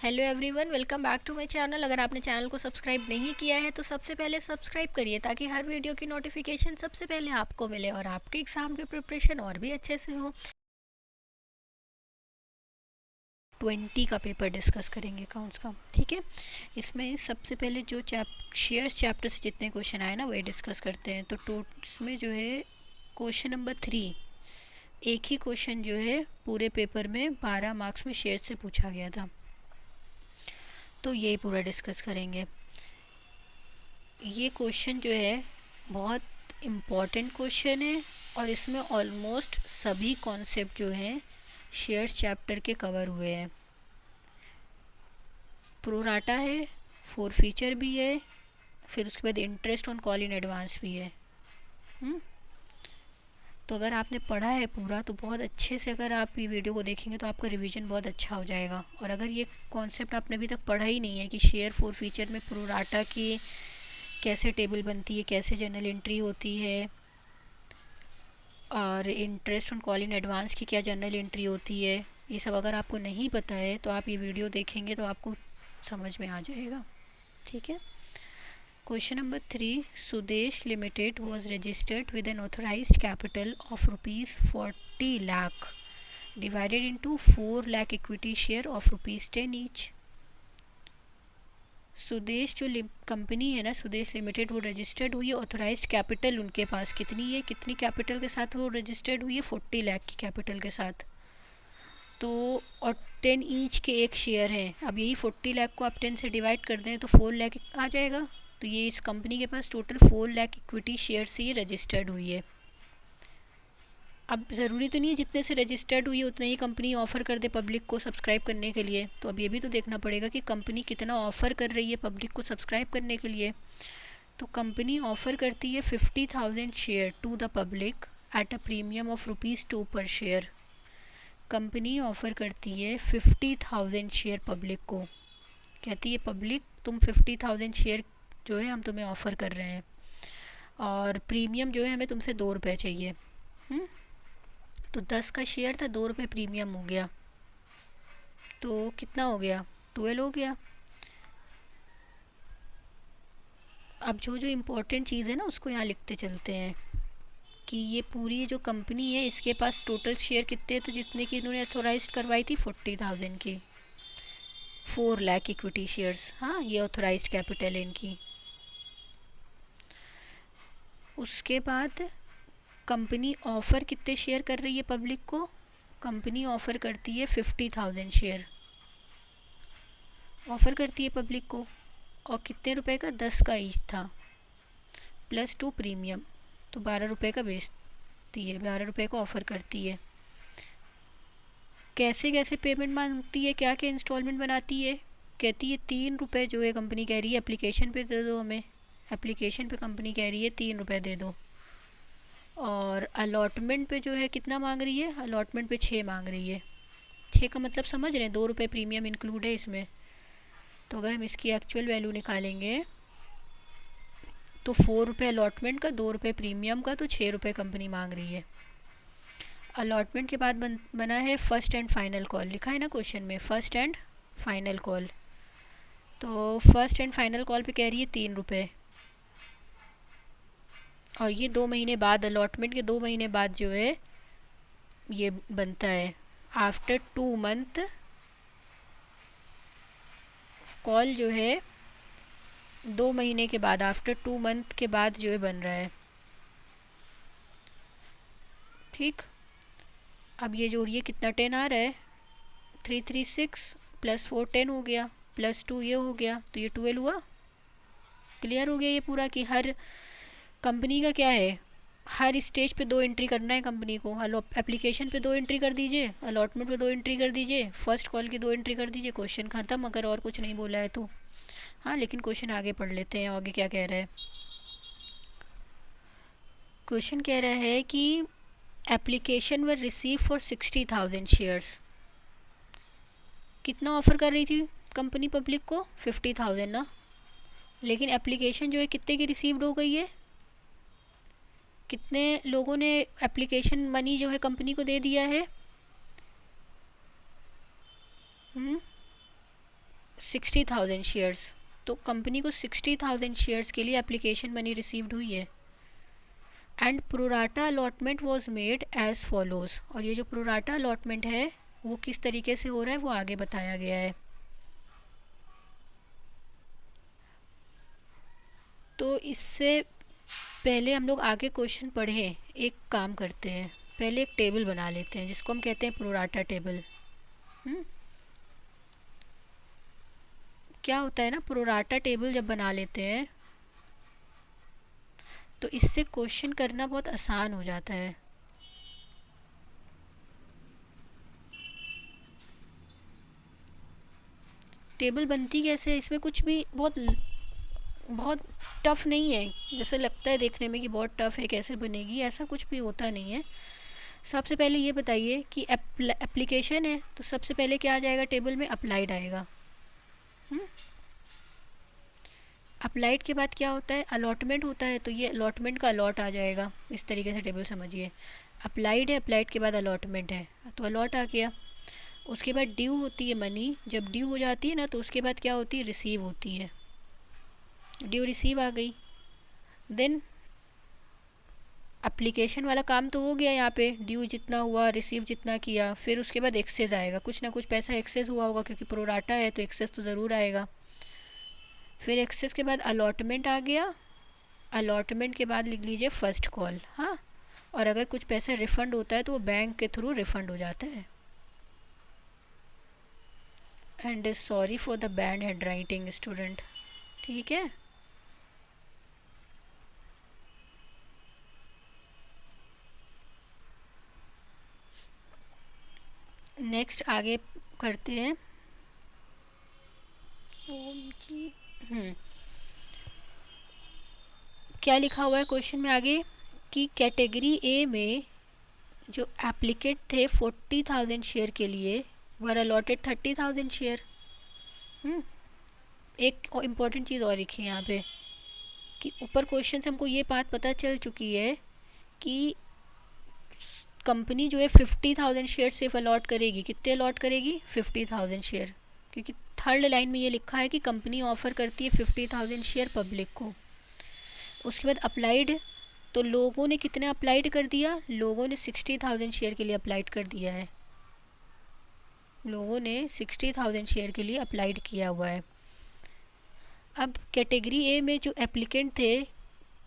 Hello everyone, welcome back to my channel. अगर आपने channel को सब्सक्राइब नहीं किया है तो सबसे पहले सब्सक्राइब करिए ताकि हर वीडियो की नोटिफिकेशन सबसे पहले आपको मिले और आपके एग्ज़ाम की प्रिपरेशन और भी अच्छे से हो। 20 का पेपर डिस्कस करेंगे अकाउंट्स का, ठीक है। इसमें सबसे पहले जो शेयर्स चैप्टर से जितने क्वेश्चन आए ना वही डिस्कस करते हैं। तो इसमें जो है क्वेश्चन नंबर 3, एक ही क्वेश्चन जो है पूरे पेपर में 12 मार्क्स में शेयर से पूछा गया था, तो ये पूरा डिस्कस करेंगे। ये क्वेश्चन जो है बहुत इम्पॉर्टेंट क्वेश्चन है और इसमें ऑलमोस्ट सभी कॉन्सेप्ट जो हैं शेयर्स चैप्टर के कवर हुए हैं। प्रोराटा है, फोर फीचर भी है, फिर उसके बाद interest on call in advance भी है। तो अगर आपने पढ़ा है पूरा तो बहुत अच्छे से अगर आप ये वीडियो को देखेंगे तो आपका रिवीजन बहुत अच्छा हो जाएगा। और अगर ये कॉन्सेप्ट आपने अभी तक पढ़ा ही नहीं है कि शेयर फोर फीचर में प्रोराटा की कैसे टेबल बनती है, कैसे जर्नल एंट्री होती है, और interest on call in advance की क्या जर्नल एंट्री होती है, ये सब अगर आपको नहीं पता है तो आप ये वीडियो देखेंगे तो आपको समझ में आ जाएगा, ठीक है। Question number 3, Sudesh limited was registered with N authorised capital of ₹40 lakh divided into 4 lakh equity share of ₹10 each. Sudesh जो कंपनी है ना, सुदेश लिमिटेड, वो रजिस्टर्ड हुई है। ऑथराइज्ड कैपिटल उनके पास कितनी है, कितनी कैपिटल के साथ वो रजिस्टर्ड हुई है? 40 लाख की कैपिटल के साथ। तो और 10 ईच के एक शेयर हैं। अब यही 40 लाख को आप 10 से डिवाइड कर दें तो 4 लाख आ जाएगा। तो ये इस कंपनी के पास टोटल 4 लाख इक्विटी शेयर से ये रजिस्टर्ड हुई है। अब ज़रूरी तो नहीं है जितने से रजिस्टर्ड हुई है उतने ही कंपनी ऑफ़र कर दे पब्लिक को सब्सक्राइब करने के लिए। तो अब ये भी तो देखना पड़ेगा कि कंपनी कितना ऑफ़र कर रही है पब्लिक को सब्सक्राइब करने के लिए। तो कंपनी ऑफ़र करती है 50,000 share to the public at a premium of ₹2 per share. Company offer करती है 50,000 शेयर पब्लिक को। कहती है पब्लिक तुम 50,000 शेयर जो है हम तुम्हें ऑफ़र कर रहे हैं और प्रीमियम जो है हमें तुमसे ₹2 चाहिए। तो 10 का शेयर था, ₹2 प्रीमियम हो गया, तो कितना हो गया? 12 हो गया। अब जो जो इम्पोर्टेंट चीज़ है ना उसको यहाँ लिखते चलते हैं कि ये पूरी जो कंपनी है इसके पास टोटल शेयर कितने, तो जितने की इन्होंने ऑथोराइज करवाई थी 40,000 की, 4 लाख इक्विटी शेयर्स। हाँ, ये ऑथोराइज कैपिटल है इनकी। उसके बाद कंपनी ऑफ़र कितने शेयर कर रही है पब्लिक को? कंपनी ऑफ़र करती है 50,000 शेयर ऑफ़र करती है पब्लिक को। और कितने रुपए का? 10 का ईच था, +2 प्रीमियम, तो ₹12 का बेचती है, ₹12 को ऑफ़र करती है। कैसे कैसे पेमेंट मांगती है, क्या क्या इंस्टॉलमेंट बनाती है? कहती है ₹3 जो है कंपनी कह रही है एप्लीकेशन पे दे दो हमें। एप्लीकेशन पे कंपनी कह रही है ₹3 दे दो। और अलॉटमेंट पे जो है कितना मांग रही है? अलॉटमेंट पे 6 मांग रही है। 6 का मतलब समझ रहे हैं, ₹2 प्रीमियम इंक्लूड है इसमें। तो अगर हम इसकी एक्चुअल वैल्यू निकालेंगे तो ₹4 अलॉटमेंट का, ₹2 प्रीमियम का, तो ₹6 कंपनी मांग रही है। अलॉटमेंट के बाद बना है फर्स्ट एंड फाइनल कॉल, लिखा है ना क्वेश्चन में, फर्स्ट एंड फाइनल कॉल। तो फर्स्ट एंड फाइनल कॉल पे कह रही है ₹3। और ये 2 महीने बाद, अलॉटमेंट के 2 महीने बाद जो है ये बनता है। आफ्टर 2 मंथ कॉल जो है 2 महीने के बाद, आफ्टर 2 मंथ के बाद जो है बन रहा है, ठीक। अब ये जोड़िए कितना 10 आ रहा है, 336 +4 10 हो गया, +2 ये हो गया, तो ये 12 हुआ। क्लियर हो गया ये पूरा कि हर कंपनी का क्या है, हर स्टेज पे 2 एंट्री करना है कंपनी को। एप्लीकेशन पे 2 एंट्री कर दीजिए, अलॉटमेंट पे 2 एंट्री कर दीजिए, फर्स्ट कॉल की 2 एंट्री कर दीजिए, क्वेश्चन ख़त्म। अगर और कुछ नहीं बोला है तो। हाँ, लेकिन क्वेश्चन आगे पढ़ लेते हैं, आगे क्या कह रहा है। क्वेश्चन कह रहा है कि application were receive for 60,000 shares. कितना ऑफ़र कर रही थी कंपनी पब्लिक को? 50,000 ना। लेकिन एप्लीकेशन जो है कितने की रिसीव्ड हो गई है? कितने लोगों ने एप्लीकेशन मनी जो है कंपनी को दे दिया है? 60,000 शेयर्स। तो कंपनी को 60,000 शेयर्स के लिए एप्लीकेशन मनी रिसीव्ड हुई है। And pro rata allotment was made as follows. और ये जो प्रोराटा अलॉटमेंट है वो किस तरीके से हो रहा है वो आगे बताया गया है। तो इससे पहले हम लोग आगे क्वेश्चन पढ़ें, एक काम करते हैं, पहले एक टेबल बना लेते हैं जिसको हम कहते हैं प्रोराटा टेबल। क्या होता है ना, प्रोराटा टेबल जब बना लेते हैं तो इससे क्वेश्चन करना बहुत आसान हो जाता है। टेबल बनती कैसे है, इसमें कुछ भी बहुत टफ नहीं है। जैसे लगता है देखने में कि बहुत टफ है, कैसे बनेगी, ऐसा कुछ भी होता नहीं है। सबसे पहले ये बताइए कि एप्लीकेशन है तो सबसे पहले क्या आ जाएगा टेबल में, अप्लाइड आएगा। अप्लाइड के बाद क्या होता है, अलॉटमेंट होता है, तो ये अलॉटमेंट का अलॉट आ जाएगा। इस तरीके से टेबल समझिए, अप्लाइड है, अप्लाइड के बाद अलॉटमेंट है तो अलॉट आ गया। उसके बाद ड्यू होती है मनी, जब ड्यू हो जाती है ना तो उसके बाद क्या होती है, रिसीव होती है। ड्यू रिसीव आ गई। देन एप्लीकेशन वाला काम तो हो गया, यहाँ पे ड्यू जितना हुआ, रिसीव जितना किया। फिर उसके बाद एक्सेस आएगा, कुछ ना कुछ पैसा एक्सेस हुआ होगा क्योंकि प्रोराटा है तो एक्सेस तो ज़रूर आएगा। फिर एक्सेस के बाद अलॉटमेंट आ गया। अलॉटमेंट के बाद लिख लीजिए फर्स्ट कॉल। हाँ, और अगर कुछ पैसा रिफ़ंड होता है तो वो बैंक के थ्रू रिफ़ंड हो जाता है। And sorry for the bad hand writing student, ठीक है। नेक्स्ट आगे करते हैं। ओम जी, क्या लिखा हुआ है क्वेश्चन में आगे कि कैटेगरी ए में जो एप्लीकेंट थे 40,000 शेयर के लिए वर अलॉटेड 30,000 शेयर। एक इम्पॉर्टेंट चीज़ और लिखी है यहाँ पे कि ऊपर क्वेश्चन से हमको ये बात पता चल चुकी है कि कंपनी जो है 50,000 शेयर सिर्फ अलॉट करेगी। कितने अलॉट करेगी, 50,000 शेयर, क्योंकि थर्ड लाइन में ये लिखा है कि कंपनी ऑफर करती है 50,000 शेयर पब्लिक को। उसके बाद अप्लाइड, तो लोगों ने कितने अप्लाइड कर दिया, लोगों ने 60,000 शेयर के लिए अप्लाइड कर दिया है। लोगों ने 60,000 शेयर के लिए अप्लाइड किया हुआ है। अब कैटेगरी ए में जो एप्लीकेंट थे,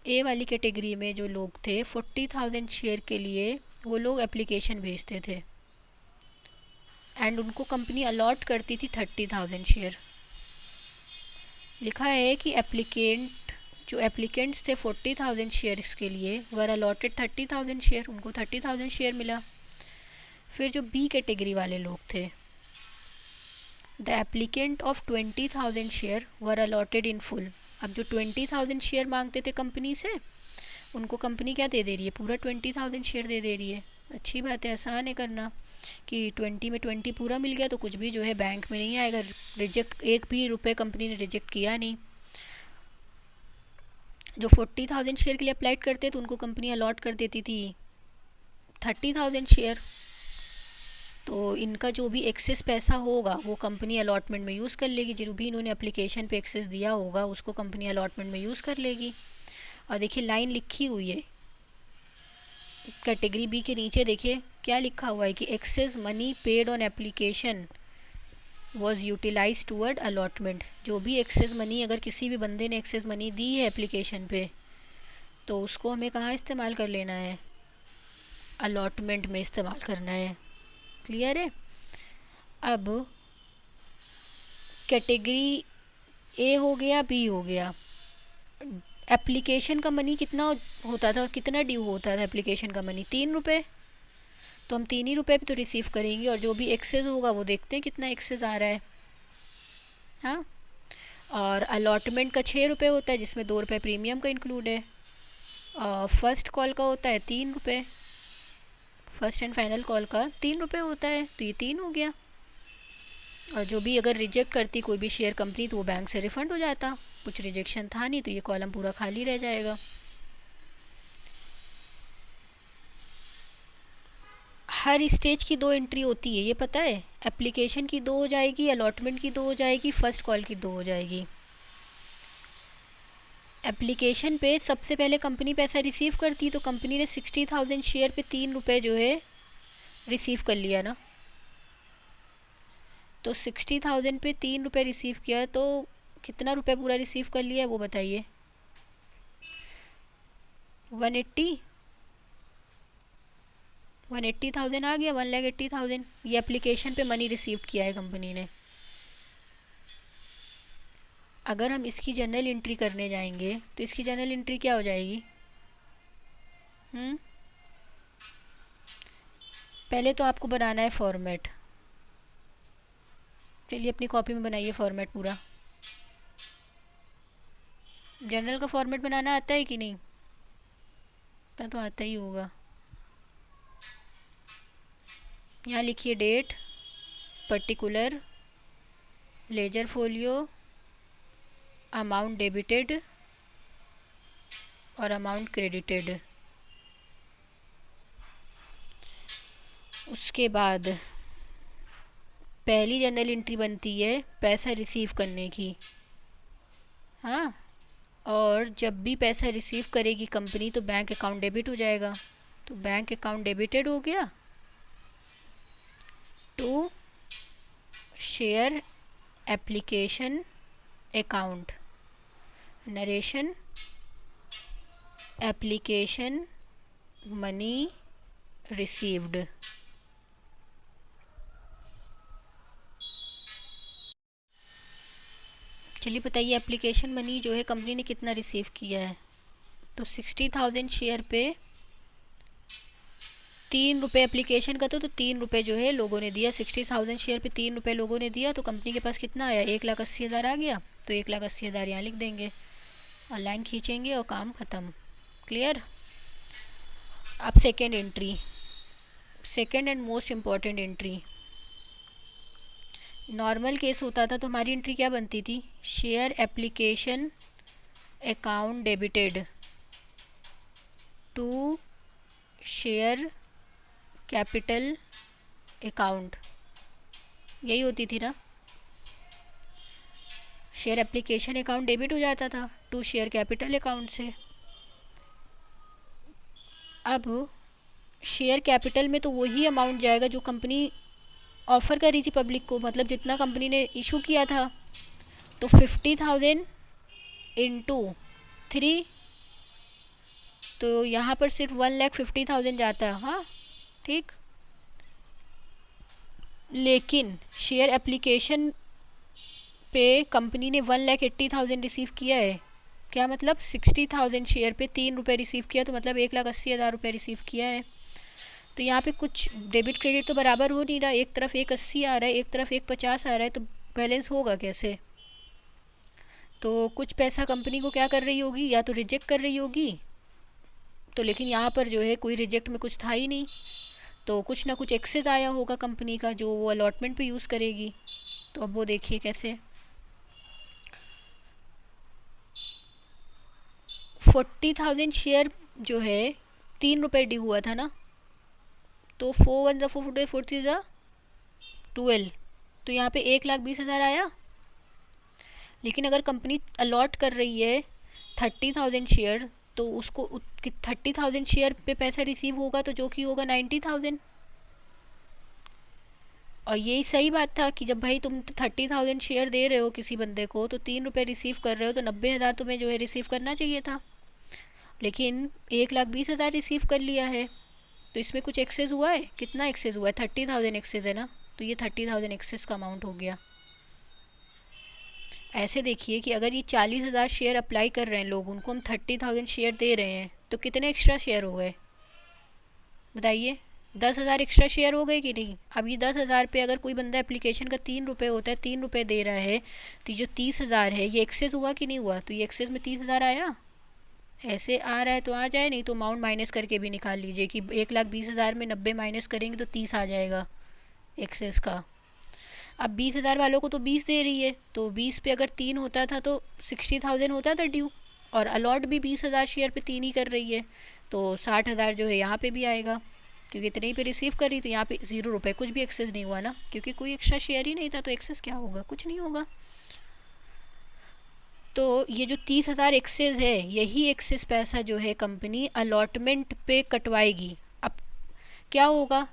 ए वाली कैटेगरी में जो लोग थे 40,000 शेयर के लिए वो लोग एप्लीकेशन भेजते थे एंड उनको कंपनी अलॉट करती थी 30,000 शेयर। लिखा है कि जो एप्लीकेंट्स थे 40,000 शेयर्स के लिए वर अलॉटेड 30,000 शेयर, उनको 30,000 शेयर मिला। फिर जो बी कैटेगरी वाले लोग थे, the applicant of 20,000 share were allotted in full. अब जो 20,000 शेयर मांगते थे कंपनी से, उनको कंपनी क्या दे रही है, पूरा 20,000 शेयर दे रही है। अच्छी बात है, आसान है करना कि 20 में 20 पूरा मिल गया तो कुछ भी जो है बैंक में नहीं आएगा, रिजेक्ट, एक भी रुपए कंपनी ने रिजेक्ट किया नहीं। जो 40,000 शेयर के लिए अप्लाई करते तो उनको कंपनी अलॉट कर देती थी 30,000 शेयर। तो इनका जो भी एक्सेस पैसा होगा वो कंपनी अलॉटमेंट में यूज़ कर लेगी, जो भी इन्होंने एप्लीकेशन पे एक्सेस दिया होगा उसको कंपनी अलॉटमेंट में यूज़ कर लेगी। और देखिए लाइन लिखी हुई है कैटेगरी बी के नीचे, देखिए क्या लिखा हुआ है कि excess money paid on application was utilize toward allotment. जो भी एक्सेस मनी, अगर किसी भी बंदे ने एक्सेस मनी दी है एप्लीकेशन पे तो उसको हमें कहाँ इस्तेमाल कर लेना है, अलॉटमेंट में इस्तेमाल करना है। क्लियर है। अब कैटेगरी ए हो गया, बी हो गया। एप्लीकेशन का मनी कितना होता था, कितना ड्यू होता था एप्लीकेशन का मनी, 3 रुपये। तो हम 3 ही रुपये भी तो रिसीव करेंगे और जो भी एक्सेस होगा वो देखते हैं कितना एक्सेस आ रहा है। हाँ, और अलॉटमेंट का 6 रुपये होता है जिसमें 2 रुपये प्रीमियम का इंक्लूड है। और फर्स्ट कॉल का होता है 3 रुपये, फर्स्ट एंड फाइनल कॉल का 3 रुपये होता है, तो ये 3 हो गया। और जो भी अगर रिजेक्ट करती कोई भी शेयर कंपनी तो वो बैंक से रिफ़ंड हो जाता, कुछ रिजेक्शन था नहीं तो ये कॉलम पूरा खाली रह जाएगा। हर स्टेज की 2 एंट्री होती है, ये पता है। एप्लीकेशन की 2 हो जाएगी, अलॉटमेंट की 2 हो जाएगी, फर्स्ट कॉल की 2 हो जाएगी। एप्लीकेशन पे सबसे पहले कंपनी पैसा रिसीव करती, तो कंपनी ने 60,000 शेयर पे 3 रुपये जो है रिसीव कर लिया ना। तो 60,000 पे 3 रुपये रिसीव किया, तो कितना रुपये पूरा रिसीव कर लिया है वो बताइए। 180,000 आ गया, 1,80,000। ये एप्लीकेशन पे मनी रिसीव किया है कंपनी ने। अगर हम इसकी जर्नल एंट्री करने जाएंगे तो इसकी जर्नल एंट्री क्या हो जाएगी? पहले तो आपको बनाना है फॉर्मेट। चलिए अपनी कॉपी में बनाइए फॉर्मेट पूरा। जर्नल का फॉर्मेट बनाना आता है कि नहीं? इतना तो आता ही होगा। यहाँ लिखिए date, particular, ledger folio, amount debited और अमाउंट क्रेडिटेड। उसके बाद पहली जर्नल एंट्री बनती है पैसा रिसीव करने की। हाँ, और जब भी पैसा रिसीव करेगी कंपनी तो बैंक अकाउंट डेबिट हो जाएगा। तो बैंक अकाउंट डेबिटेड हो गया to share application account, narration application money received. चलिए बताइए एप्लीकेशन मनी जो है कंपनी ने कितना रिसीव किया है? तो 60,000 शेयर पे 3 रुपये एप्लीकेशन का, तो 3 रुपये जो है लोगों ने दिया। 60,000 शेयर पे 3 रुपये लोगों ने दिया, तो कंपनी के पास कितना आया? 1,80,000 आ गया। तो 1,80,000 यहाँ लिख देंगे और लाइन खींचेंगे और काम ख़त्म। क्लियर? अब second entry, second and most important entry. Normal case होता था तो हमारी एंट्री क्या बनती थी? Share application account debited to share capital account, यही होती थी ना। शेयर एप्लीकेशन अकाउंट डेबिट हो जाता था टू शेयर कैपिटल अकाउंट से। अब शेयर कैपिटल में तो वही अमाउंट जाएगा जो कंपनी ऑफ़र कर रही थी पब्लिक को, मतलब जितना कंपनी ने इशू किया था। तो 50,000 इंटू 3, तो यहाँ पर सिर्फ 1,50,000 जाता है। हाँ ठीक, लेकिन शेयर एप्लीकेशन पे कंपनी ने 1,80,000 रिसीव किया है। क्या मतलब? 60,000 शेयर पे 3 रुपये रिसीव किया, तो मतलब 1,80,000 रुपये रिसीव किया है। तो यहाँ पे कुछ डेबिट क्रेडिट तो बराबर हो नहीं रहा, एक तरफ 1,80 आ रहा है, एक तरफ 1,50 आ रहा है, तो बैलेंस होगा कैसे? तो कुछ पैसा कंपनी को क्या कर रही होगी, या तो रिजेक्ट कर रही होगी। तो लेकिन यहाँ पर जो है कोई रिजेक्ट में कुछ था ही नहीं, तो कुछ ना कुछ एक्सेस आया होगा कंपनी का जो वो अलॉटमेंट पे यूज़ करेगी। तो अब वो देखिए कैसे। 40,000 शेयर जो है 3 रुपये ड्यू हुआ था ना, तो 4 1 4 4 3 12, तो यहाँ पे 1,20,000 आया। लेकिन अगर कंपनी अलॉट कर रही है 30,000 शेयर, तो उसको 30,000 शेयर पे पैसा रिसीव होगा, तो जो कि होगा 90,000। और यही सही बात था कि जब भाई तुम 30,000 शेयर दे रहे हो किसी बंदे को, तो 3 रुपये रिसीव कर रहे हो, तो 90,000 तुम्हें जो है रिसीव करना चाहिए था। लेकिन 1,20,000 रिसीव कर लिया है, तो इसमें कुछ एक्सेस हुआ है। कितना एक्सेस हुआ है? 30,000 एक्सेस है ना, तो ये 30,000 एक्सेस का अमाउंट हो गया। ऐसे देखिए कि अगर ये 40,000 शेयर अप्लाई कर रहे हैं लोग, उनको हम 30,000 शेयर दे रहे हैं, तो कितने एक्स्ट्रा शेयर हो गए बताइए? 10,000 एक्स्ट्रा शेयर हो गए कि नहीं? अब ये 10,000 पे अगर कोई बंदा एप्लीकेशन का 3 रुपये होता है, 3 रुपये दे रहा है, तो जो 30,000 है ये एक्सेस हुआ कि नहीं हुआ? तो ये एक्सेस में 30,000 आया। ऐसे आ रहा है तो आ जाए, नहीं तो अमाउंट माइनस करके भी निकाल लीजिए कि 1,20,000 में 90 माइनस करेंगे तो 30 आ जाएगा एक्सेस का। अब 20,000 वालों को तो 20 दे रही है, तो 20 पे अगर 3 होता था तो 60,000 होता था ड्यू, और अलॉट भी 20,000 शेयर पे 3 ही कर रही है, तो 60,000 जो है यहाँ पे भी आएगा। क्योंकि इतने ही पे रिसीव कर रही, तो यहाँ पे 0 रुपये, कुछ भी एक्सेस नहीं हुआ ना, क्योंकि कोई एक्स्ट्रा शेयर ही नहीं था, तो एक्सेस क्या होगा, कुछ नहीं होगा। तो ये जो 30,000 एक्सेस है, यही एक्सेस पैसा जो है कंपनी अलॉटमेंट पे कटवाएगी। अब क्या होगा,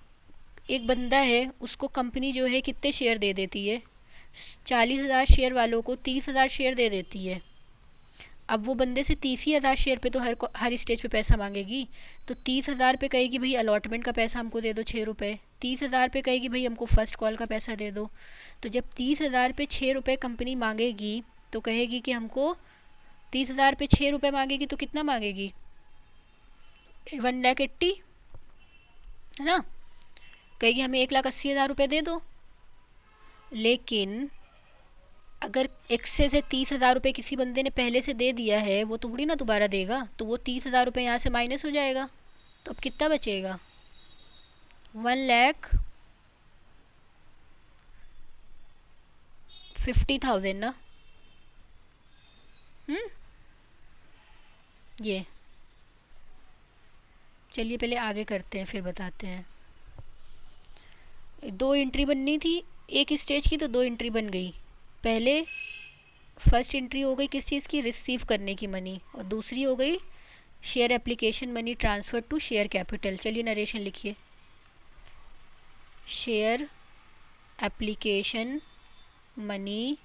एक बंदा है, उसको कंपनी जो है कितने शेयर दे देती है, 40,000 शेयर वालों को 30,000 शेयर दे देती है। अब वो बंदे से 30,000 शेयर पे तो हर स्टेज पे पैसा मांगेगी, तो 30,000 पे कहेगी भाई अलॉटमेंट का पैसा हमको दे दो 6 रुपये, 30,000 पे कहेगी भाई हमको फ़र्स्ट कॉल का पैसा दे दो। तो जब 30,000 पे 6 रुपये कंपनी मांगेगी, तो कहेगी कि हमको 30,000 पे 6 रुपये मांगेगी, तो कितना मांगेगी, 1,80,000, है ना। कहेगी हमें 1,80,000 रुपये दे दो। लेकिन अगर एक्सेस है 30,000 रुपये, किसी बंदे ने पहले से दे दिया है, वो थोड़ी ना दोबारा देगा, तो वो 30,000 रुपये यहाँ से माइनस हो जाएगा। तो अब कितना बचेगा, 1,50,000 ना। ये चलिए पहले आगे करते हैं, फिर बताते हैं। 2 एंट्री बननी थी एक स्टेज की, तो 2 एंट्री बन गई। पहले फर्स्ट एंट्री हो गई किस चीज़ की, रिसीव करने की मनी, और दूसरी हो गई share application money transfer to share capital. चलिए नरेशन लिखिए, share application money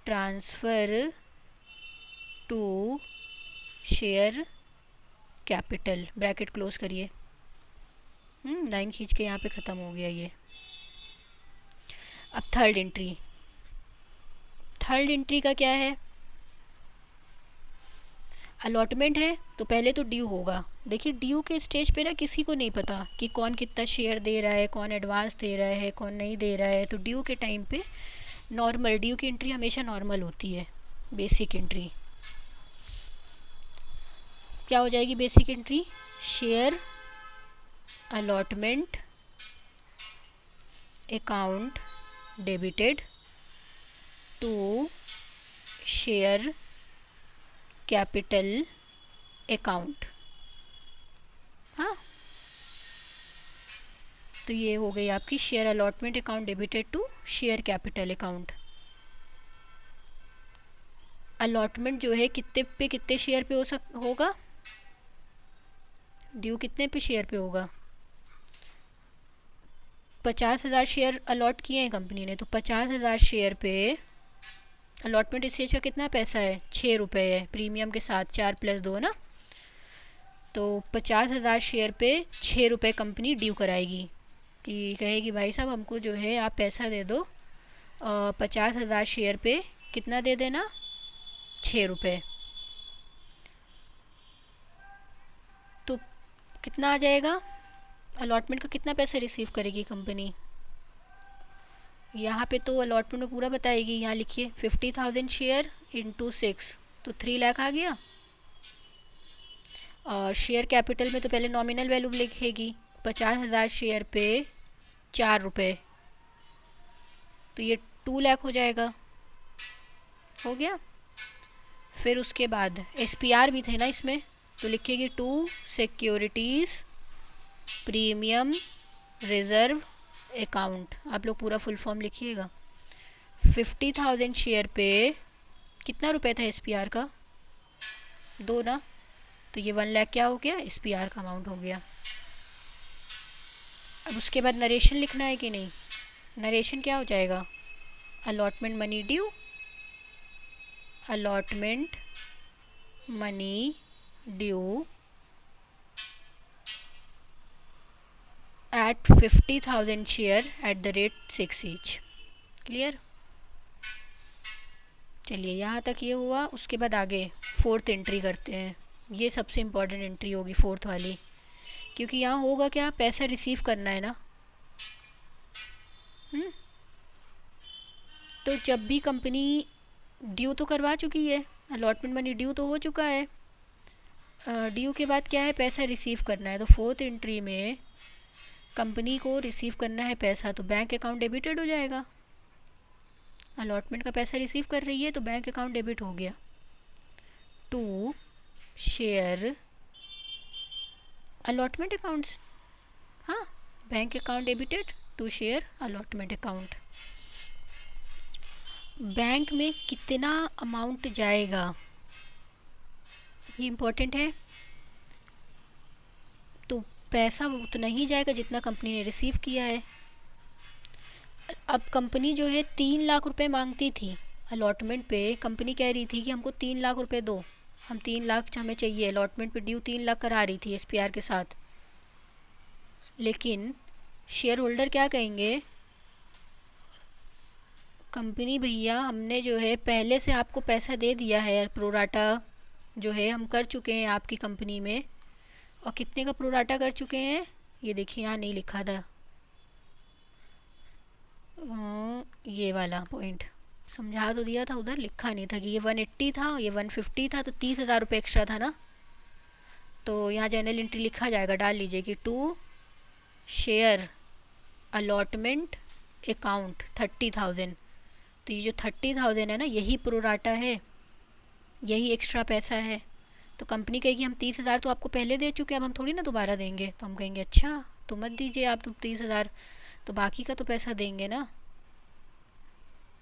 transfer to share capital, bracket close करिए। लाइन खींच के यहाँ पे ख़त्म हो गया ये। अब थर्ड एंट्री, थर्ड एंट्री का क्या है, अलॉटमेंट है, तो पहले तो ड्यू होगा। देखिए ड्यू के स्टेज पे ना किसी को नहीं पता कि कौन कितना शेयर दे रहा है, कौन एडवांस दे रहा है, कौन नहीं दे रहा है। तो ड्यू के टाइम पे नॉर्मल, ड्यू की एंट्री हमेशा नॉर्मल होती है। बेसिक एंट्री क्या हो जाएगी, basic entry, share allotment account debited to share capital account. हाँ, तो ये हो गई आपकी share allotment account debited to share capital account. Allotment जो है कितने पे कितने शेयर पे होगा, ड्यू कितने पे शेयर पे होगा, 50,000 शेयर अलॉट किए हैं कंपनी ने, तो 50,000 शेयर पे अलॉटमेंट स्टेज का कितना पैसा है, 6 रुपये है, प्रीमियम के साथ 4+2 ना। तो 50,000 शेयर पे 6 रुपये कंपनी ड्यू कराएगी, कि कहेगी भाई साहब हमको जो है आप पैसा दे दो, 50,000 शेयर पे कितना दे देना, 6 रुपये। तो कितना आ जाएगा, अलॉटमेंट का कितना पैसा रिसीव करेगी कंपनी, यहाँ पे तो अलॉटमेंट में पूरा बताएगी। यहाँ लिखिए 50,000 शेयर इंटू 6, तो 3 लाख आ गया। और शेयर कैपिटल में तो पहले नॉमिनल वैल्यू लिखेगी, 50,000 शेयर पे 4 रुपये, तो ये 2 लाख हो जाएगा, हो गया। फिर उसके बाद SPR भी थे ना इसमें, तो लिखेगी to securities premium reserve account. आप लोग पूरा फुल फॉर्म लिखिएगा। 50,000 शेयर पे कितना रुपए था SPR का, 2 ना, तो ये 1 लाख क्या हो गया, SPR का अमाउंट हो गया। अब उसके बाद नरेशन लिखना है कि नहीं, नरेशन क्या हो जाएगा, allotment money due, allotment money due at 50,000 share at the rate 6 each। Clear, चलिए यहाँ तक ये हुआ। उसके बाद आगे फोर्थ एंट्री करते हैं। ये सबसे इम्पॉर्टेंट एंट्री होगी फोर्थ वाली, क्योंकि यहाँ होगा क्या, पैसा रिसीव करना है ना। तो जब भी कंपनी ड्यू तो करवा चुकी है, अलॉटमेंट मनी ड्यू तो हो चुका है, ड्यू के बाद क्या है, पैसा रिसीव करना है। तो फोर्थ एंट्री में कंपनी को रिसीव करना है पैसा, तो बैंक अकाउंट डेबिटेड हो जाएगा। अलॉटमेंट का पैसा रिसीव कर रही है, तो बैंक अकाउंट डेबिट हो गया। टू शेयर अलॉटमेंट अकाउंट्स, हाँ, bank account debited to share allotment account. Bank में कितना अमाउंट जाएगा ये इम्पोर्टेंट है। तो पैसा उतना ही जाएगा जितना कंपनी ने रिसीव किया है। अब कंपनी जो है 3 लाख रुपए मांगती थी अलॉटमेंट पे। कंपनी कह रही थी कि हमको 3 लाख रुपए दो, हम 3 लाख हमें चाहिए। अलॉटमेंट पे ड्यू 3 लाख करा रही थी एसपीआर के साथ। लेकिन शेयर होल्डर क्या कहेंगे, कंपनी भैया हमने जो है पहले से आपको पैसा दे दिया है, प्रोराटा जो है हम कर चुके हैं आपकी कंपनी में। और कितने का प्रोराटा कर चुके हैं ये देखिए, यहाँ नहीं लिखा था ये वाला पॉइंट, समझा तो दिया था, उधर लिखा नहीं था कि ये 180 था, ये 150 था, तो 30,000 रुपये एक्स्ट्रा था ना। तो यहाँ जर्नल एंट्री लिखा जाएगा, डाल लीजिए कि टू शेयर अलॉटमेंट अकाउंट 30,000। तो ये जो 30,000 है ना, यही प्रोराटा है, यही एक्स्ट्रा पैसा है। तो कंपनी कहेगी हम 30,000 तो आपको पहले दे चुके हैं, अब हम थोड़ी ना दोबारा देंगे। तो हम कहेंगे अच्छा तो मत दीजिए आप तो 30,000, तो बाकी का तो पैसा देंगे ना।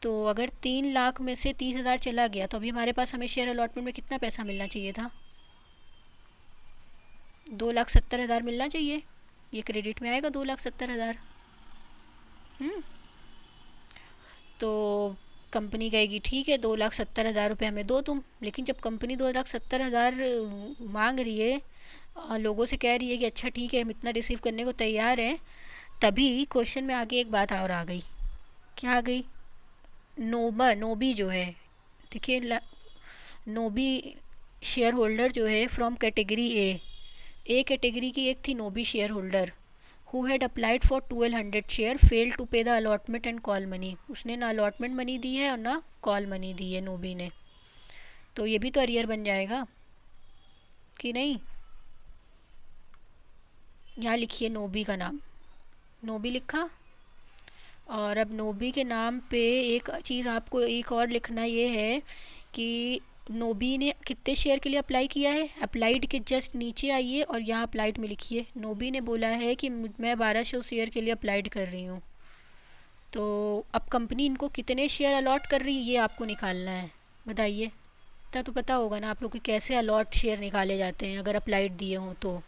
तो अगर 3 लाख में से 30,000 चला गया तो अभी हमारे पास हमें शेयर अलॉटमेंट में कितना पैसा मिलना चाहिए था, 2,70,000 मिलना चाहिए। ये क्रेडिट में आएगा 2,70,000। तो कंपनी कहेगी ठीक है 2,70,000 रुपये हमें दो तुम। लेकिन जब कंपनी 2,70,000 मांग रही है और लोगों से कह रही है कि अच्छा ठीक है हम इतना रिसीव करने को तैयार हैं, तभी क्वेश्चन में आगे एक बात और आ गई। क्या आ गई, नोबी जो है, देखिए नोबी शेयर होल्डर जो है फ्रॉम कैटेगरी ए कैटेगरी की एक थी नोबी share holder who had applied for 1200 share failed to pay the allotment and call money। उसने ना अलॉटमेंट मनी दी है और ना कॉल मनी दी है नोबी ने। तो ये भी तो अरियर बन जाएगा कि नहीं। यहाँ लिखिए नोबी का नाम, नोबी लिखा। और अब नोबी के नाम पे एक चीज़ आपको एक और लिखना ये है कि नोबी ने कितने शेयर के लिए अप्लाई किया है। अप्लाइड के जस्ट नीचे आइए और यहाँ अप्लाइड में लिखिए नोबी ने बोला है कि मैं 1200 शेयर के लिए अप्लाइड कर रही हूँ। तो अब कंपनी इनको कितने शेयर अलॉट कर रही है ये आपको निकालना है। बताइए, इतना तो पता होगा ना आप लोग कि कैसे अलॉट शेयर निकाले जाते हैं अगर अप्लाइड दिए हों तो।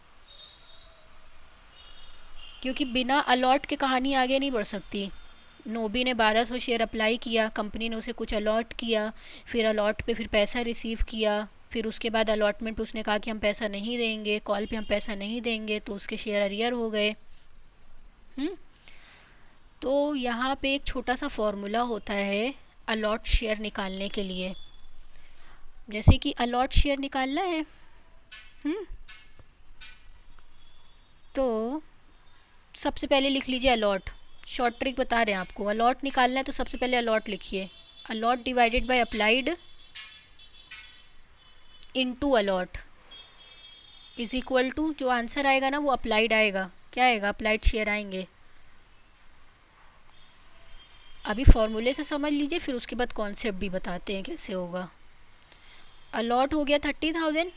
क्योंकि बिना अलॉट के कहानी आगे नहीं बढ़ सकती। नोबी ने 1200 शेयर अप्लाई किया, कंपनी ने उसे कुछ अलॉट किया, फिर अलॉट पे फिर पैसा रिसीव किया, फिर उसके बाद अलॉटमेंट पे उसने कहा कि हम पैसा नहीं देंगे, कॉल पे हम पैसा नहीं देंगे, तो उसके शेयर अरियर हो गए। तो यहाँ पे एक छोटा सा फॉर्मूला होता है अलॉट शेयर निकालने के लिए। जैसे कि अलॉट शेयर निकालना है तो सबसे पहले लिख लीजिए अलॉट। शॉर्ट ट्रिक बता रहे हैं आपको, अलॉट निकालना है तो सबसे पहले अलॉट लिखिए। Allot divided by applied into allot is equal to, जो आंसर आएगा ना वो अप्लाइड आएगा। क्या आएगा, अप्लाइड शेयर आएंगे। अभी फॉर्मूले से समझ लीजिए, फिर उसके बाद कॉन्सेप्ट भी बताते हैं कैसे होगा। अलॉट हो गया 30,000,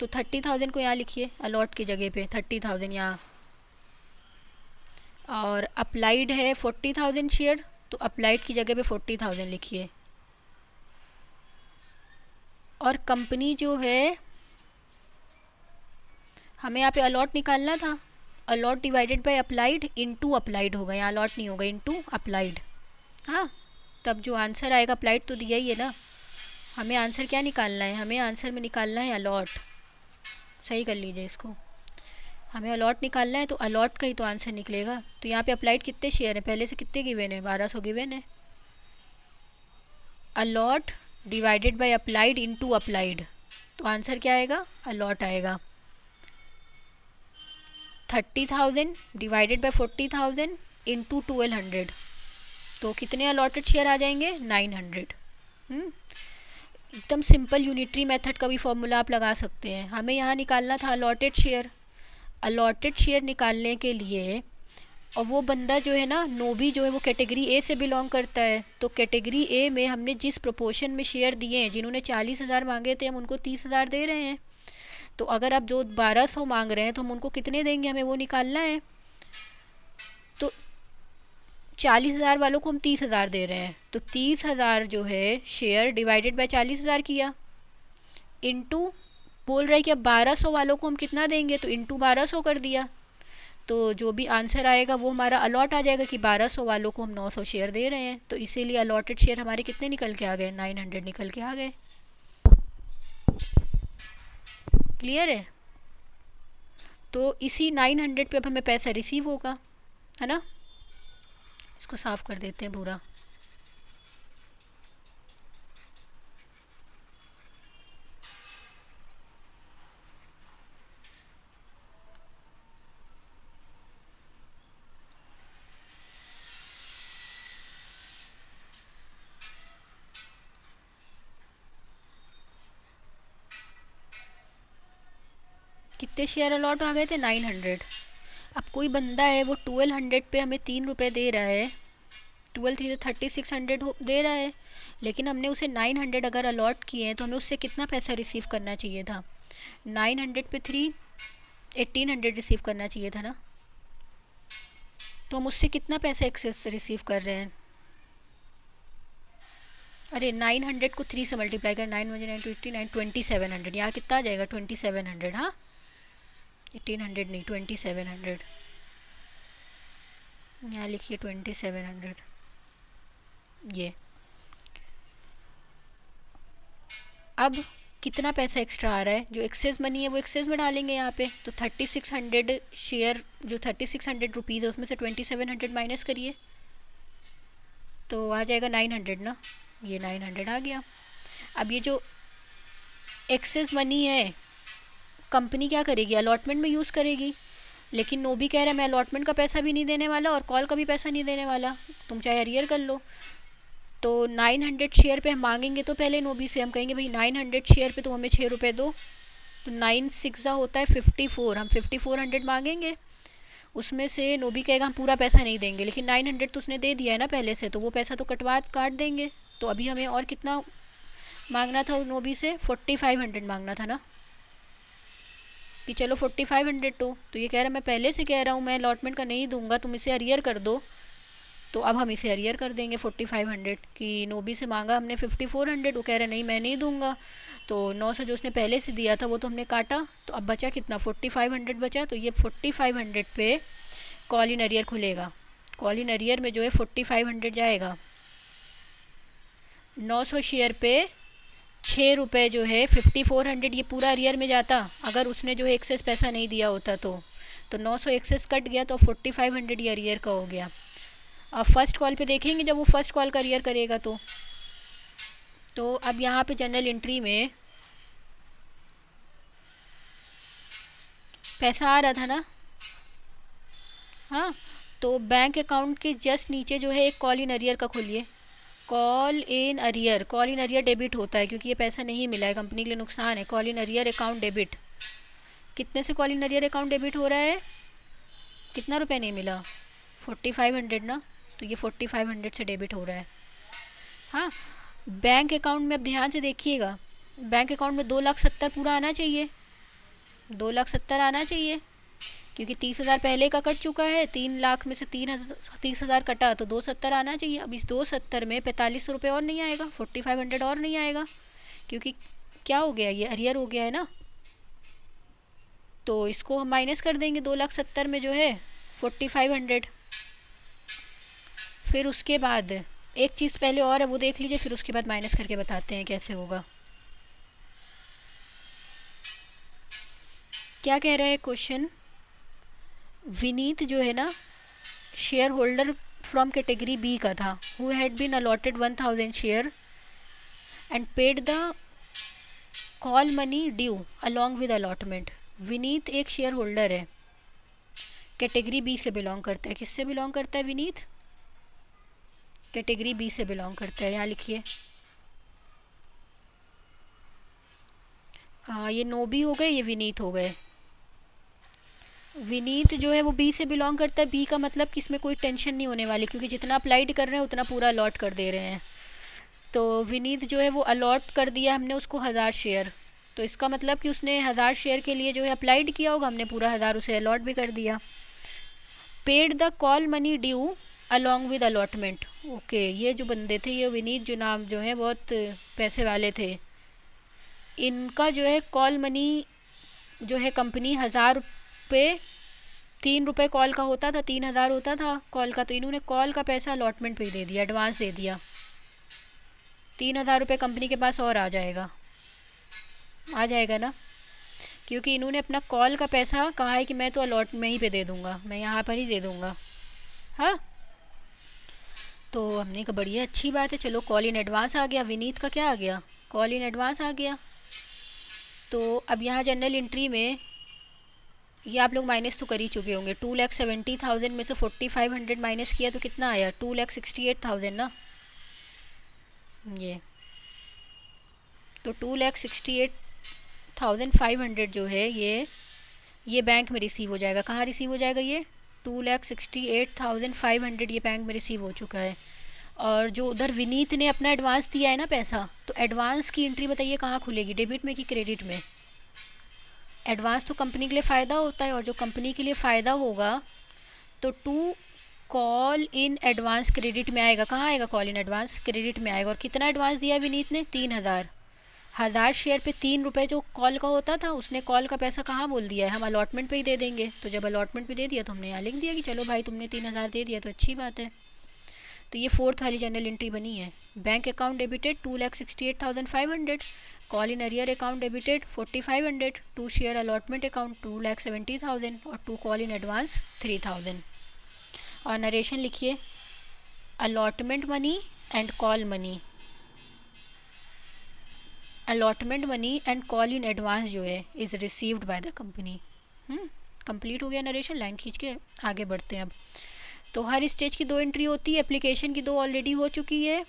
तो 30,000 को यहाँ लिखिए अलॉट की जगह पे 30,000 यहाँ। और अप्लाइड है 40,000 शेयर, तो अप्लाइड की जगह पे 40,000 लिखिए। और कंपनी जो है, हमें यहाँ पे अलॉट निकालना था, allot divided by applied into applied होगा, यहाँ अलॉट नहीं होगा, इनटू अप्लाइड। हाँ, तब जो आंसर आएगा, अप्लाइड तो दिया ही है ना, हमें आंसर क्या निकालना है, हमें आंसर में निकालना है अलॉट। सही कर लीजिए इसको, हमें अलॉट निकालना है तो अलॉट का ही तो आंसर निकलेगा। तो यहाँ पे अप्लाइड कितने शेयर है, पहले से कितने गिवन है, 1200 गिवन है। Allot divided by applied into applied, तो आंसर क्या आएगा, अलॉट आएगा। 30,000 डिवाइडेड बाय 40,000 इंटू 1200, तो कितने अलॉटेड शेयर आ जाएंगे, 900। एकदम सिंपल यूनिटरी मेथड का भी फॉर्मूला आप लगा सकते हैं। हमें यहाँ निकालना था अलॉटेड शेयर। अलॉटेड शेयर निकालने के लिए, और वो बंदा जो है ना नोबी जो है वो कैटेगरी ए से बिलोंग करता है, तो कैटेगरी ए में हमने जिस प्रोपोर्शन में शेयर दिए हैं, जिन्होंने 40,000 मांगे थे हम उनको 30,000 दे रहे हैं। तो अगर आप जो 1200 मांग रहे हैं तो हम उनको कितने देंगे, हमें वो निकालना है। 40,000 वालों को हम 30,000 दे रहे हैं, तो 30,000 जो है शेयर डिवाइडेड बाय 40,000 किया, इनटू बोल रहा है कि अब 1200 वालों को हम कितना देंगे, तो इनटू 1200 कर दिया। तो जो भी आंसर आएगा वो हमारा अलॉट आ जाएगा कि 1200 वालों को हम 900 शेयर दे रहे हैं, तो इसीलिए अलॉटेड शेयर हमारे कितने निकल के आ गए, 900 निकल के आ गए। क्लियर है? तो इसी 900 पे अब हमें पैसा रिसीव होगा, है ना। इसको साफ कर देते हैं पूरा। कितने शेयर अलॉट आ गए थे, 900। अब कोई बंदा है वो 1200 पे हमें 3 रुपये दे रहा है, 12 3 3600 दे रहा है, लेकिन हमने उसे 900 अगर अलॉट किए हैं तो हमें उससे कितना पैसा रिसीव करना चाहिए था, 900 पे 3 1800 रिसीव करना चाहिए था ना। तो हम उससे कितना पैसा एक्सेस रिसीव कर रहे हैं, अरे 900 को 3 से मल्टीप्लाई कर, 9 बजे 9 29 2700, यहाँ कितना आ जाएगा 2700, हाँ 1800 नहीं 2700, यहाँ लिखिए 2700। ये अब कितना पैसा एक्स्ट्रा आ रहा है, जो एक्सेस मनी है वो एक्सेस में डालेंगे यहाँ पे, तो 3600 शेयर, जो 3600 रुपीज़ है उसमें से 2700 माइनस करिए, तो आ जाएगा 900 ना, ये 900 आ गया। अब ये जो एक्सेस मनी है कंपनी क्या करेगी, अलॉटमेंट में यूज़ करेगी, लेकिन नोबी कह रहा है मैं अलॉटमेंट का पैसा भी नहीं देने वाला और कॉल का भी पैसा नहीं देने वाला, तुम चाहे अरियर कर लो। तो 900 शेयर पे हम मांगेंगे, तो पहले नोबी से हम कहेंगे भाई 900 शेयर पे तुम हमें 6 रुपये दो, तो 9 6 होता है 54, हम 5400 मांगेंगे, उसमें से नोबी कहेगा हम पूरा पैसा नहीं देंगे, लेकिन 900 तो उसने दे दिया है ना पहले से, तो वो पैसा तो काट देंगे। तो अभी हमें और कितना मांगना था नोबी से, 4500 मांगना था ना, कि चलो 4500 तो ये कह रहा है मैं पहले से कह रहा हूँ मैं अलॉटमेंट का नहीं दूंगा, तुम इसे अरियर कर दो, तो अब हम इसे अरियर कर देंगे 4500, कि नोबी से मांगा हमने 5400, वो कह रहा है नहीं मैं नहीं दूंगा, तो 900 जो उसने पहले से दिया था वो तो हमने काटा, तो अब बचा कितना 4500 बचा, तो ये 4500 पे कॉल इन अरियर खुलेगा, कॉल इन अरियर में जो है 4500 जाएगा, 900 शेयर पे 6 रुपये जो है 5400 ये पूरा अरियर में जाता, अगर उसने जो है एक्सेस पैसा नहीं दिया होता तो 900 एक्सेस कट गया, तो 4500 ये अरियर का हो गया। अब फर्स्ट कॉल पे देखेंगे जब वो फर्स्ट कॉल का अरियर करेगा तो अब यहाँ पे जनरल एंट्री में पैसा आ रहा था ना, हाँ, तो बैंक अकाउंट के जस्ट नीचे जो है एक कॉल इन अरियर का खोलिए, कॉल इन अरियर डेबिट होता है क्योंकि ये पैसा नहीं मिला है, कंपनी के लिए नुकसान है, call in arrear account debit, कितने से call in arrear account debit हो रहा है, कितना रुपए नहीं मिला 4500 ना, तो ये 4500 से डेबिट हो रहा है। हाँ, बैंक अकाउंट में अब ध्यान से देखिएगा, बैंक अकाउंट में 2,70,000 पूरा आना चाहिए, 2,70,000 आना चाहिए, क्योंकि 30,000 पहले का कट चुका है, 3 लाख में से 30,000 कटा, तो 270 आना चाहिए। अब इस 270 में 4500 रुपये और नहीं आएगा, 4500 और नहीं आएगा, क्योंकि क्या हो गया, ये अरियर हो गया है ना, तो इसको हम माइनस कर देंगे 2,70,000 में जो है 4500। फिर उसके बाद एक चीज़ पहले और है वो देख लीजिए, फिर उसके बाद माइनस करके बताते हैं कैसे होगा। क्या कह रहा है क्वेश्चन, विनीत जो है ना share holder from category B का था, who had been allotted 1000 share and paid the call money due along with allotment. Vineet एक शेयर होल्डर है, कैटेगरी बी से बिलोंग करता है, किससे बिलोंग करता है विनीत, कैटेगरी बी से बिलोंग करता है, यहाँ लिखिए, हाँ ये नोबी हो गए, ये विनीत हो गए। विनीत जो है वो बी से बिलोंग करता है, बी का मतलब कि इसमें कोई टेंशन नहीं होने वाली, क्योंकि जितना अप्लाइड कर रहे हैं उतना पूरा अलॉट कर दे रहे हैं। तो विनीत जो है वो अलॉट कर दिया हमने उसको 1000 शेयर, तो इसका मतलब कि उसने 1000 शेयर के लिए जो है अप्लाइड किया होगा, हमने पूरा 1000 उसे अलॉट भी कर दिया। Paid the call money due along with allotment. Okay, ये जो बंदे थे, ये विनीत जो नाम जो है बहुत पैसे वाले थे, इनका जो है कॉल मनी जो है कंपनी 1000 रुपये, 3 रुपये कॉल का होता था, 3000 होता था कॉल का, तो इन्होंने कॉल का पैसा अलॉटमेंट पे ही दे दिया, एडवांस दे दिया। 3000 रुपये कंपनी के पास और आ जाएगा, आ जाएगा ना, क्योंकि इन्होंने अपना कॉल का पैसा कहा है कि मैं तो अलॉट में ही पे दे दूँगा, मैं यहाँ पर ही दे दूँगा। हाँ, तो हमने कहा बढ़िया, अच्छी बात है, चलो कॉल इन एडवांस आ गया। विनीत का क्या आ गया? कॉल इन एडवांस आ गया। तो अब यहाँ जनरल एंट्री में ये आप लोग माइनस तो कर ही चुके होंगे, 2,70,000 में से 4,500 माइनस किया तो कितना आया? 2,68,000 ना, ये तो 2,68,500 जो है ये बैंक में रिसीव हो जाएगा। कहाँ रिसीव हो जाएगा? ये 2,68,500 ये बैंक में रिसीव हो चुका है। और जो उधर विनीत ने अपना एडवांस दिया है ना पैसा, तो एडवांस की एंट्री बताइए कहाँ खुलेगी, डेबिट में कि क्रेडिट में? एडवांस तो कंपनी के लिए फ़ायदा होता है, और जो कंपनी के लिए फ़ायदा होगा तो to call in advance credit में आएगा। कहाँ आएगा? कॉल इन एडवांस क्रेडिट में आएगा। और कितना एडवांस दिया विनीत ने? 3,000। 1000 शेयर पे 3 रुपये जो कॉल का होता था, उसने कॉल का पैसा कहाँ बोल दिया है? हम अलॉटमेंट पे ही दे देंगे। तो जब अलॉटमेंट पे दे दिया तो हमने यहाँ लिख दिया कि चलो भाई तुमने 3,000 दे दिया तो अच्छी बात है। तो ये फोर्थ वाली जनरल एंट्री बनी है। Bank account debited 2,68,500, call in arrear account debited 4,500, to share allotment account 2,70,000 और टू कॉल इन एडवांस 3,000। और नरेशन लिखिए, allotment money and call money, allotment money and call in advance जो है is received by the company. Complete हो गया narration, line खींच के आगे बढ़ते हैं अब। तो हर स्टेज की 2 एंट्री होती है, एप्लीकेशन की 2 ऑलरेडी हो चुकी है,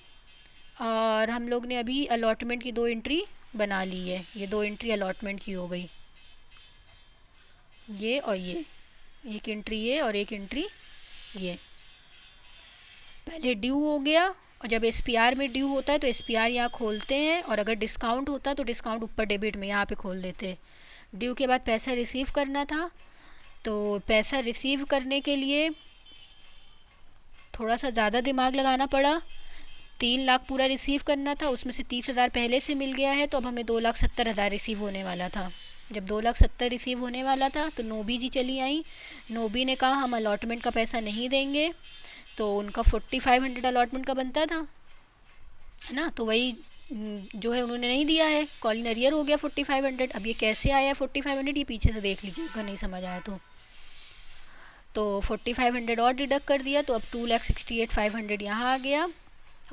और हम लोग ने अभी अलॉटमेंट की 2 एंट्री बना ली है। ये 2 एंट्री अलॉटमेंट की हो गई, ये और ये, एक एंट्री ये और एक एंट्री ये। पहले ड्यू हो गया, और जब एसपीआर में ड्यू होता है तो एसपीआर यहाँ खोलते हैं, और अगर डिस्काउंट होता है तो डिस्काउंट ऊपर डेबिट में यहाँ पे खोल देते हैं। ड्यू के बाद पैसा रिसीव करना था, तो पैसा रिसीव करने के लिए थोड़ा सा ज़्यादा दिमाग लगाना पड़ा। 3 लाख पूरा रिसीव करना था, उसमें से 30,000 पहले से मिल गया है, तो अब हमें 2,70,000 रिसीव होने वाला था। जब 2,70,000 रिसीव होने वाला था तो नोबी जी चली आई। नोबी ने कहा हम अलॉटमेंट का पैसा नहीं देंगे, तो उनका 4,500 अलॉटमेंट का बनता था, है ना, तो वही जो है उन्होंने नहीं दिया है, कॉल इन अरियर हो गया 4,500। अब ये कैसे आया 4,500, ये पीछे से देख लीजिए अगर नहीं समझ आया तो 4,500 और डिडक्ट कर दिया, तो अब 2,68,500 यहाँ आ गया,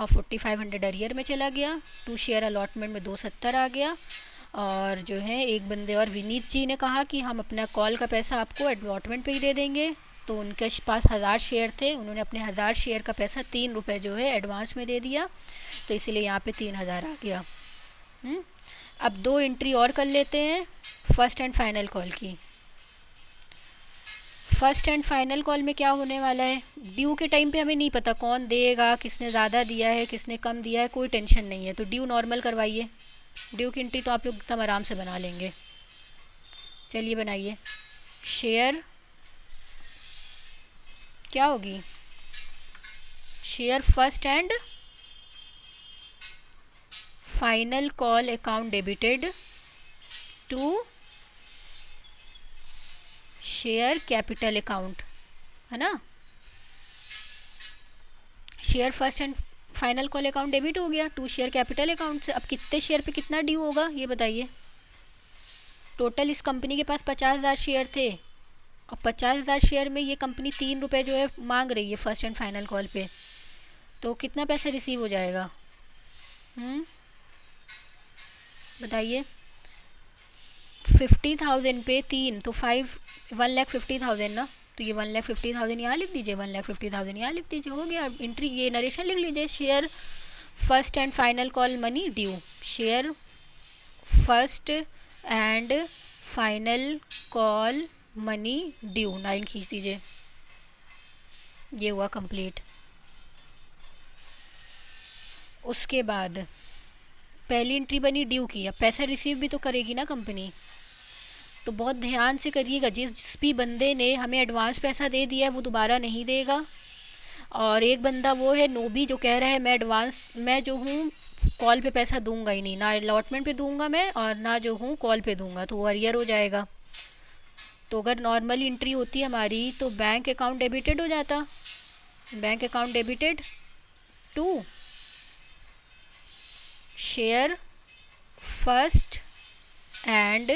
और 4,500 अरियर में चला गया। टू शेयर अलॉटमेंट में 270 आ गया। और जो है एक बंदे और विनीत जी ने कहा कि हम अपना कॉल का पैसा आपको अलॉटमेंट पे ही दे देंगे, तो उनके पास 1000 शेयर थे, उन्होंने अपने 1000 शेयर का पैसा 3 रुपये जो है एडवांस में दे दिया, तो इसीलिए यहाँ पे 3,000 आ गया। अब 2 एंट्री और कर लेते हैं फर्स्ट एंड फाइनल कॉल की। फर्स्ट एंड फाइनल कॉल में क्या होने वाला है? ड्यू के टाइम पे हमें नहीं पता कौन देगा, किसने ज़्यादा दिया है, किसने कम दिया है, कोई टेंशन नहीं है, तो ड्यू नॉर्मल करवाइए। ड्यू की एंट्री तो आप लोग एकदम आराम से बना लेंगे। चलिए बनाइए। शेयर क्या होगी? Share first and final call account debited to share capital account, है ना। Share first and final call account debit हो गया टू शेयर कैपिटल अकाउंट से। अब कितने शेयर पे कितना ड्यू होगा ये बताइए। टोटल इस कंपनी के पास 50,000 शेयर थे, और 50,000 शेयर में ये कंपनी 3 रुपये जो है मांग रही है फर्स्ट एंड फाइनल कॉल पे, तो कितना पैसा रिसीव हो जाएगा? बताइए। 50,000 पे 3 तो 1,50,000 ना, तो ये 1,50,000 यहाँ लिख दीजिए, 1,50,000 यहाँ लिख दीजिए, हो गया। एंट्री ये नरेशन लिख लीजिए, share first and final call money due, share first and final call money due, line खींच दीजिए। ये हुआ कंप्लीट। उसके बाद पहली एंट्री बनी ड्यू की, अब पैसा रिसीव भी तो करेगी ना कंपनी, तो बहुत ध्यान से करिएगा। जिस भी बंदे ने हमें एडवांस पैसा दे दिया है वो दोबारा नहीं देगा, और एक बंदा वो है नोबी जो कह रहा है मैं जो हूँ कॉल पे पैसा दूंगा ही नहीं, ना अलॉटमेंट पे दूंगा मैं और ना जो हूँ कॉल पे दूंगा, तो वो अरियर हो जाएगा। तो अगर नॉर्मल एंट्री होती हमारी तो बैंक अकाउंट डेबिटेड हो जाता, bank account debited to share first and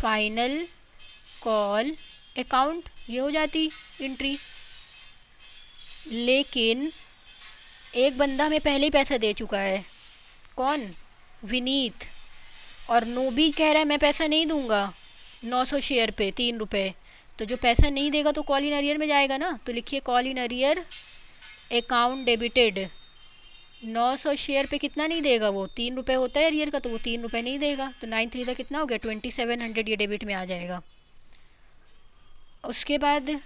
final call account, ये हो जाती एंट्री। लेकिन एक बंदा हमें पहले ही पैसा दे चुका है, कौन? विनीत। और नोबी कह रहा है मैं पैसा नहीं दूंगा 900 शेयर पे 3 रुपये, तो जो पैसा नहीं देगा तो कॉल इन अरियर में जाएगा ना। तो लिखिए call in arrear account debited. 900 share पे कितना नहीं देगा, वो 3 रुपये होता है अरियर का, तो वो 3 रुपये नहीं देगा। तो 9 3 कितना हो गया 2700, ये डेबिट में आ जाएगा। उसके बाद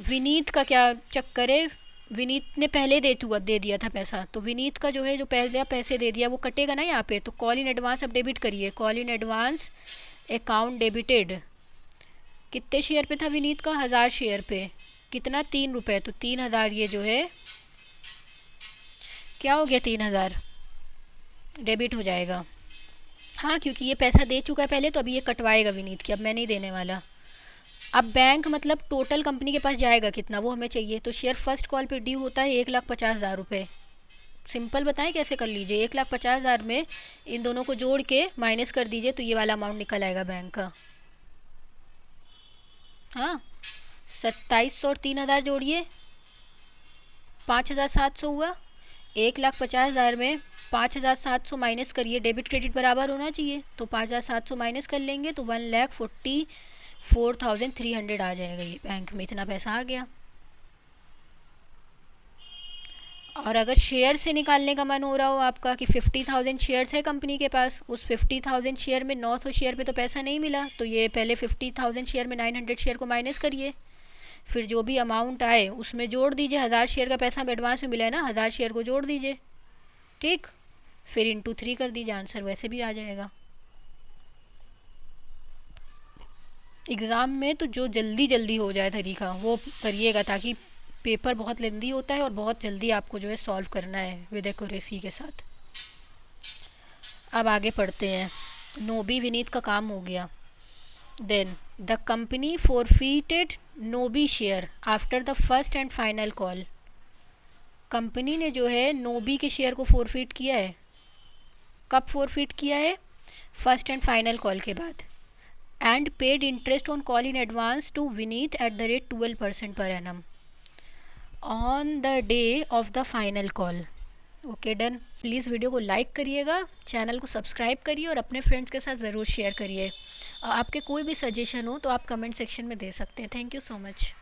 विनीत का क्या चक्कर है, विनीत ने पहले दे दिया था पैसा, तो विनीत का जो है जो पहले पैसे दे दिया वो कटेगा ना यहाँ पे। तो कॉल इन एडवांस अब डेबिट करिए, call in advance account debited. कितने शेयर पे था विनीत का? 1000 शेयर पे, कितना? 3 रुपये, तो 3000 ये जो है क्या हो गया 3000 डेबिट हो जाएगा। हाँ क्योंकि ये पैसा दे चुका है पहले, तो अभी ये कटवाएगा विनीत की, अब मैं नहीं देने वाला। अब बैंक मतलब टोटल कंपनी के पास जाएगा कितना वो हमें चाहिए। तो शेयर फर्स्ट कॉल पे ड्यू होता है 1,50,000 रुपये। सिंपल बताएं कैसे कर लीजिए, 1,50,000 में इन दोनों को जोड़ के माइनस कर दीजिए तो ये वाला अमाउंट निकल आएगा बैंक का। हाँ 2700 और 3000 जोड़िए 5,700 हुआ। 1,50,000 में 5,700 माइनस करिए, डेबिट क्रेडिट बराबर होना चाहिए, तो 5,700 माइनस कर लेंगे तो 1,44,300 आ जाएगा। ये बैंक में इतना पैसा आ गया। और अगर शेयर से निकालने का मन हो रहा हो आपका कि 50,000 शेयर्स है कंपनी के पास, उस 50,000 शेयर में 900 शेयर पे तो पैसा नहीं मिला, तो ये पहले 50,000 शेयर में 900 शेयर को माइनस करिए, फिर जो भी अमाउंट आए उसमें जोड़ दीजिए। 1000 शेयर का पैसा एडवांस में मिला है ना, 1000 शेयर को जोड़ दीजिए, ठीक, फिर इंटू 3 कर दीजिए, आंसर वैसे भी आ जाएगा। एग्ज़ाम में तो जो जल्दी जल्दी हो जाए तरीका वो करिएगा, ताकि पेपर बहुत लेंदी होता है और बहुत जल्दी आपको जो है सॉल्व करना है विद एक्यूरेसी के साथ। अब आगे पढ़ते हैं। नोबी विनीत का काम हो गया। देन द कंपनी फॉरफीटेड नोबी share after the first and final call. Company ने जो है नोबी के शेयर को फॉरफीट किया है। कब फॉरफीट किया है? फर्स्ट एंड फाइनल कॉल के बाद। And paid interest on call in advance to Vineet at the rate 12% per annum on the day of the final call. Okay done. Please video को like करिएगा, channel को subscribe करिए और अपने friends के साथ ज़रूर शेयर करिए। आपके कोई भी सजेशन हो तो आप कमेंट सेक्शन में दे सकते हैं। Thank you so much.